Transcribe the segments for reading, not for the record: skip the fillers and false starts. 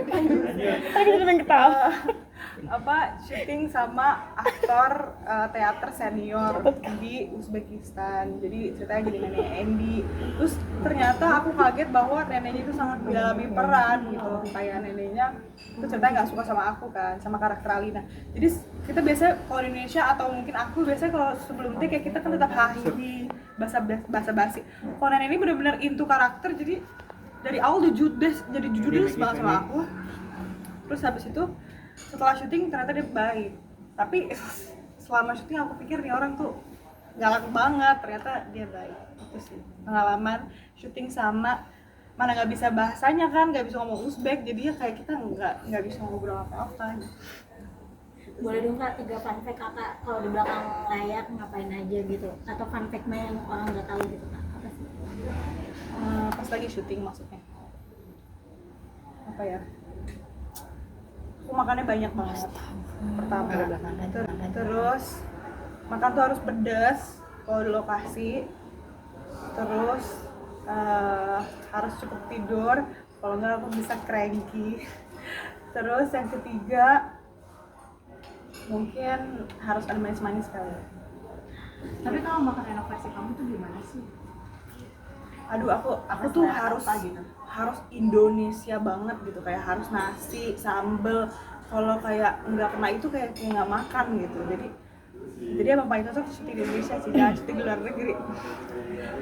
Aku pengen ketawa. Syuting sama aktor teater senior di Uzbekistan. Jadi ceritanya gini, nenek Andy. Terus ternyata aku kaget bahwa neneknya itu sangat mendalami peran gitu. Kayak neneknya itu ceritanya nggak suka sama aku kan, sama karakter Alina. Jadi kita biasanya kalau di Indonesia atau mungkin aku biasanya kalau sebelum take kayak kita kan tetap hahi, basa-basi. Kalau nenek ini benar-benar into karakter, jadi dari awal jadi judes banget sama aku. Terus habis itu setelah syuting ternyata dia baik, tapi selama syuting aku pikir nih orang tuh galak banget, ternyata dia baik. Itu sih pengalaman syuting sama mana nggak bisa bahasanya kan, nggak bisa ngomong Uzbek, jadi ya kayak kita nggak bisa ngobrol apa-apa gitu. Boleh dong Kak 3 fun fact Kakak kalau di belakang layar ngapain aja gitu, atau fun fact yang orang nggak tahu gitu Kak, apa sih? Pas lagi syuting maksudnya apa ya, aku makannya banyak banget pertama. Terus makan tuh harus pedas kalau di lokasi. Terus harus cukup tidur, kalau nggak aku bisa cranky. Terus yang ketiga mungkin harus ada manis-manis kali. Tapi kalau makan enak versi kamu tuh gimana sih? Aduh, aku tuh harus Indonesia banget gitu, kayak harus nasi, sambel. Kalau kayak nggak kena itu kayak nggak makan gitu. Jadi emang paling cocok syuting di Indonesia sih, jangan syuting di luar negeri.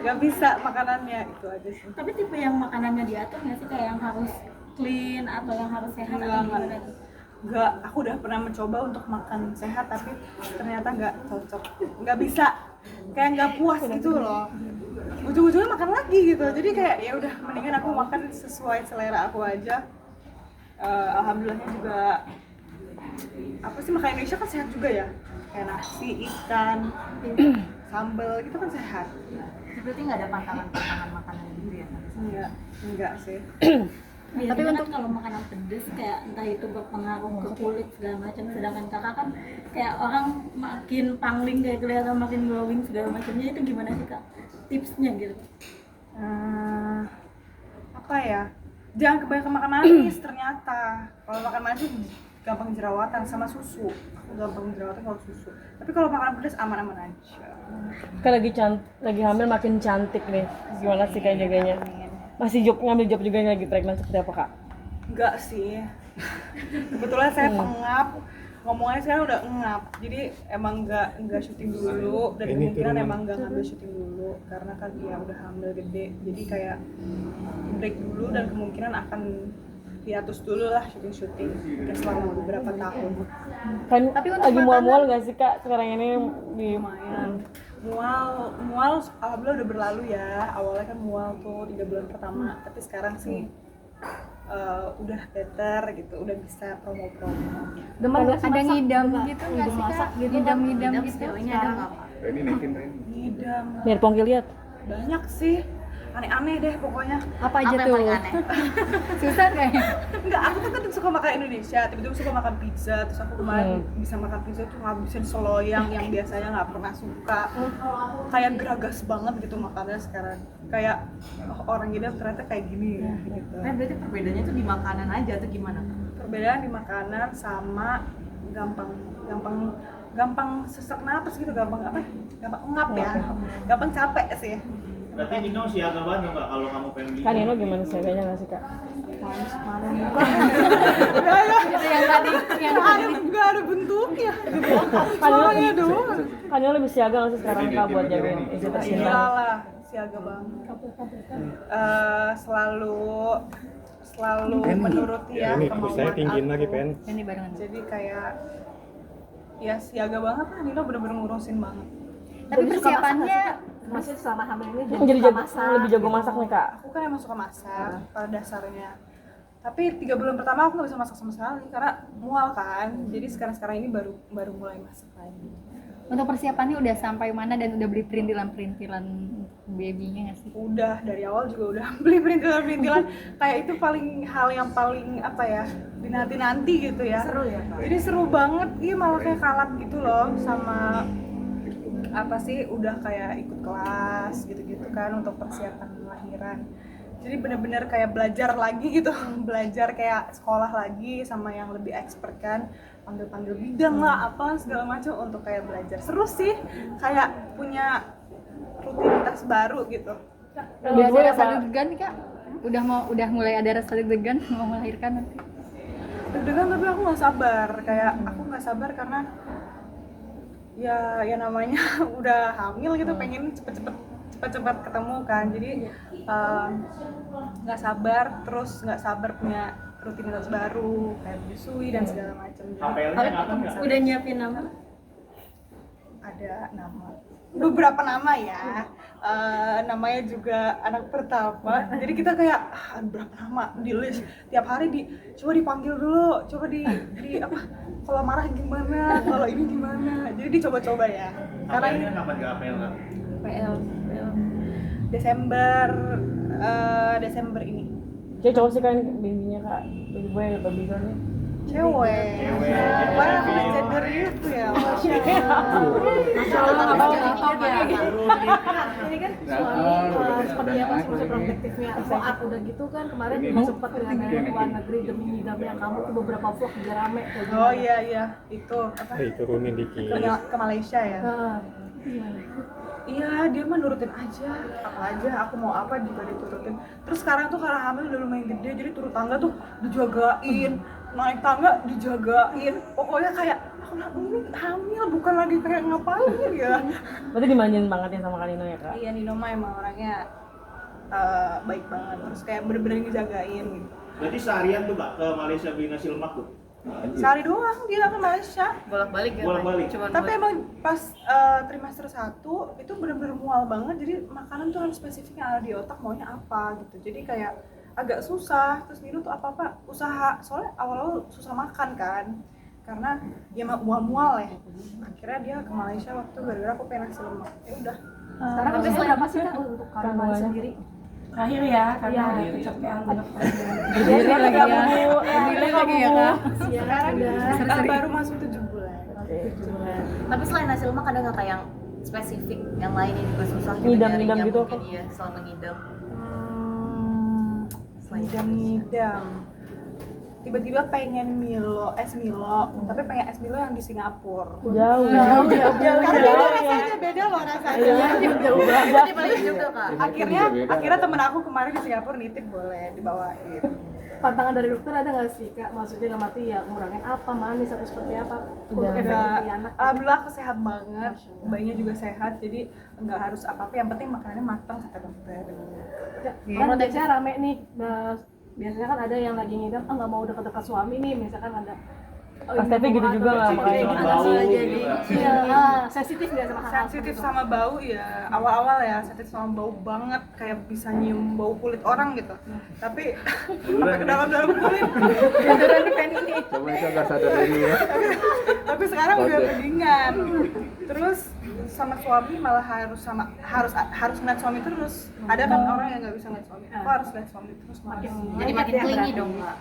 Nggak bisa makanannya, itu aja sih. Tapi tipe yang makanannya diatur nggak sih, kayak yang harus clean atau yang harus sehat atau gimana tuh? Nggak, aku udah pernah mencoba untuk makan sehat tapi ternyata nggak cocok, nggak bisa, kayak nggak puas gitu loh. Ujung-ujungnya makan lagi gitu, jadi kayak ya udah mendingan aku makan sesuai selera aku aja. Alhamdulillahnya juga makan Indonesia kan sehat juga ya, kayak nasi, ikan, sambal gitu kan sehat. Berarti nggak ada pantangan makanan gitu ya? Enggak sih. Tapi untuk kalau makanan pedas kayak entah itu berpengaruh ke kulit segala macam, sedangkan Kakak kan kayak orang makin pangling kayak kelihatan makin glowing segala macamnya, itu gimana sih Kak tipsnya gitu? Apa ya? Jangan kebanyakan makan manis ternyata. Kalau makan manis gampang jerawatan sama susu. Aku gampang jerawatan kalau susu. Tapi kalau makan pedas aman-aman aja. Kan lagi hamil makin cantik nih. Gimana sih kayak jaganya? Masih ngambil job juga lagi pregnant seperti apa Kak? Enggak sih. Kebetulan saya pengap. Ngomongnya sekarang udah engap. Jadi emang enggak syuting dulu, dan kemungkinan emang enggak ngambil syuting dulu karena kan dia udah hamil gede. Jadi kayak break dulu dan kemungkinan akan hiatus dulu lah syuting selama beberapa tahun. Kan tapi lagi mual-mual nggak sih Kak sekarang ini di lumayan mual alhamdulillah udah berlalu ya. Awalnya kan mual tuh 3 bulan pertama, tapi sekarang sih udah better gitu, udah bisa promo-promo. Ada ngidam gitu nggak sih Kak? Ngidam gitu. Ini ada nggak Pak? Ngidam biar Pongki lihat. banyak sih, aneh-aneh deh pokoknya. Apa aja tuh? Susah kayaknya. Enggak, aku tuh kan suka makan Indonesia, tiba-tiba suka makan pizza. Terus aku kemarin bisa makan pizza tuh ngabisin seloyang yang biasanya nggak pernah suka. Kayak geragas banget gitu makannya sekarang. Kayak orang gila ternyata kayak gini ya gitu. Nah, berarti perbedaannya tuh di makanan aja atau gimana? Perbedaan di makanan sama gampang sesak napas gitu, gampang ngap ya, gampang capek sih. Berarti Nino siaga banget nggak kalau kamu pengen beli? Kan Nino gimana sih kayaknya nggak sih Kak? Itu yang tadi Nggak ada bentuknya. Kan Nino lebih siaga nggak sih sekarang Kak buat jagain istri tercinta? Iyalah, siaga banget. Selalu menuruti ya kemauan saya tinggiin aku. lagi pen. ini barengan. Jadi kayak ya siaga banget lah, Nino bener-bener ngurusin banget. Tapi persiapannya Masih selama hamil ini Jadi lebih jago masak nih Kak. Aku kan emang suka masak pada dasarnya. Tapi 3 bulan pertama aku nggak bisa masak sama sekali karena mual kan. Jadi sekarang ini baru mulai masak lagi. untuk persiapannya udah sampai mana dan udah beli perintilan babynya nggak sih? Udah dari awal juga udah beli perintilan kayak itu hal yang paling apa ya, dinanti gitu ya. seru ya Pak? Jadi seru banget, iya malah kayak kalap gitu loh sama apa sih, udah kayak ikut kelas gitu-gitu kan untuk persiapan lahiran. Jadi bener-bener kayak belajar lagi gitu, belajar kayak sekolah lagi sama yang lebih expert kan, panggil-panggil bidang lah, apa segala macam untuk kayak belajar. Seru sih, kayak punya rutinitas baru gitu. Udah ada rasa deg-degan nih kak? Udah mulai ada rasa deg-degan mau melahirkan nanti? Deg-degan tapi aku nggak sabar, kayak aku nggak sabar karena ya namanya udah hamil gitu, pengen cepet-cepet ketemu kan, jadi nggak sabar, terus nggak sabar punya rutinitas baru kayak menyusui dan segala macam. HPL-nya kapan nggak? Udah nyiapin nama? Ada beberapa nama ya. Namanya juga anak pertama, jadi kita kayak berapa nama di list, tiap hari coba dipanggil dulu, coba di apa, kalau marah gimana, kalau ini gimana, jadi dicoba-coba ya. Karena ini HPL-nya kapan ke HPL kan? PL Desember ini. Cewek cowok sih kan babynya kak, baby boy atau baby girl nih? Cewek. Wah, punya gender itu ya. Masya Ini kan suami seperti apa sih maksud protektifnya saat udah gitu kan kemarin juga sempat dengan luar negeri demi ngidamnya kamu tuh beberapa vlog juga rame kayak gitu. Oh iya, itu apa? Turunin dikit. Ke Malaysia ya. Gimana? Iya, dia mah nurutin aja, apa aja, aku mau apa juga diturutin. Terus sekarang tuh karena hamil udah lumayan gede, jadi turun tangga tuh dijagain, naik tangga dijagain. Pokoknya kayak aku ini hamil, bukan lagi kayak ngapain ya. Berarti dimanjain banget ya sama Kak Nino ya kak? Iya, Nino mah emang orangnya baik banget, terus kayak bener-bener ngejagain gitu. Berarti seharian tuh Kak ke Malaysia beli nasi lemak tuh? Sehari doang dia ke Malaysia. Bolak-balik ya? Bolak-balik. Cuman Tapi emang pas trimester 1 itu bener-bener mual banget, jadi makanan tuh harus spesifik yang ada di otak maunya apa gitu. Jadi kayak agak susah, terus Nino tuh apa-apa usaha, soalnya awal-awal susah makan kan, karena dia mah mual-mual ya. Akhirnya dia ke Malaysia waktu gara-gara aku pengen nasi lemak. Ya udah. Sekarang Tapi usia selain berapa sih kak untuk kandungan sendiri? Terakhir ya, karena udah kecapean banget. Berdiri lagi ya. Berdiri lagi ya kak. Sekarang baru masuk 7 bulan. Tapi selain nasi lemak ada nggak kayak yang spesifik yang lain yang juga susah juga Ngidam nyarinya gitu mungkin ya selama ngidam? Ngidam. Tiba-tiba pengen es Milo, tapi pengen es Milo yang di Singapura. Jauh. Karena beda loh rasanya. Jauh banget. Berarti balik juga Kak? Akhirnya temen aku kemarin di Singapura nitip, boleh dibawain. Pantangan dari dokter ada nggak sih kak? Maksudnya nggak mati ya ngurangin apa, manis atau seperti apa? Untuk efek di anak. Alhamdulillah aku sehat banget, bayinya juga sehat, jadi nggak harus apa-apa, yang penting makanannya matang kata dokter. Kan biasanya rame nih, biasanya kan ada yang lagi ngidam, nggak mau dekat-dekat suami nih, misalkan ada Pas tapi gitu juga nggak Sensitif pakai sama gitu. bau jadi gitu. iya, sensitif nggak sama hal-hal Sensitif seperti itu? sama bau ya, awal-awal ya sensitif sama bau banget, kayak bisa nyium bau kulit orang gitu. Tapi sampai ke dalam kulit. Beneran nih Penny nih. Coba itu nggak sadar diri ya. Tapi sekarang udah mendingan. Terus sama suami malah harus ngeliat suami terus. Ada kan orang yang nggak bisa ngeliat suami. Aku harus ngeliat suami terus malah. Jadi makin clingy dong Kak?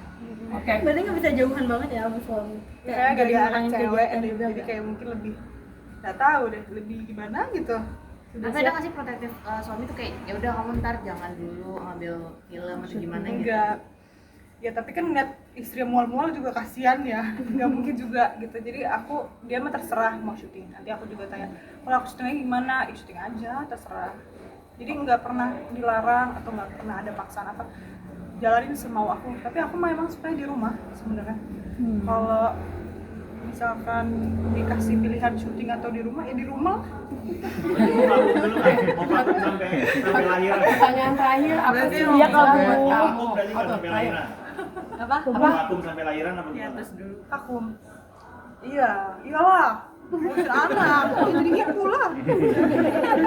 Oke. Berarti nggak bisa jauhan banget ya sama suami? Kayak gak ada orang anak yang cewek, kegiatan juga jadi kayak mungkin lebih nggak tahu deh, lebih gimana gitu. Tapi ada nggak sih protektif suami tuh kayak ya udah kamu ntar jangan dulu ngambil film atau gimana gitu? Enggak. Ya tapi kan ngeliat istri mual-mual juga kasihan ya, nggak mungkin juga gitu. Jadi dia mah terserah mau syuting. Nanti aku juga tanya, kalau aku syutingnya gimana? Ya syuting aja, terserah. Jadi nggak pernah dilarang atau nggak pernah ada paksaan apa. Jalanin semau aku. Tapi aku mah emang suka di rumah sebenarnya. Kalau misalkan dikasih pilihan syuting atau di rumah, ya di rumah. Vakum dulu kan? Mau vakum sampai lahiran? Pertanyaan terakhir apa Berarti sih? Iya, kalau buat mau. Vakum berarti kan sampai lahiran? Apa? Vakum sampai lahiran apa gimana? Vakum. Iyalah. Ngurusin anak, jadi ibu lah.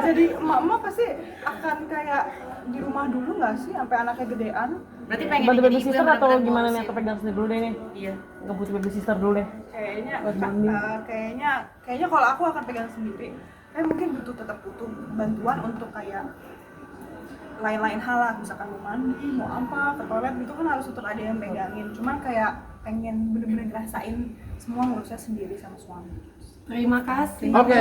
Jadi emak-emak pasti akan kayak di rumah dulu nggak sih sampai anaknya gedean. Berarti pengen Bantu jadi baby ibu sister yang atau benar-benar gimana nih? ngurusin. Atau pegang sendiri dulu deh nih? Iya. Nggak butuh baby sister dulu deh. Kayaknya kalau aku akan pegang sendiri. Tapi mungkin tetap butuh bantuan untuk kayak lain-lain hal lah, misalkan mau mandi, mau apa, ke toilet gitu kan harus tetap ada yang pegangin. Cuman kayak pengen bener-bener ngerasain semua ngurusnya sendiri sama suami. Terima kasih. Oke.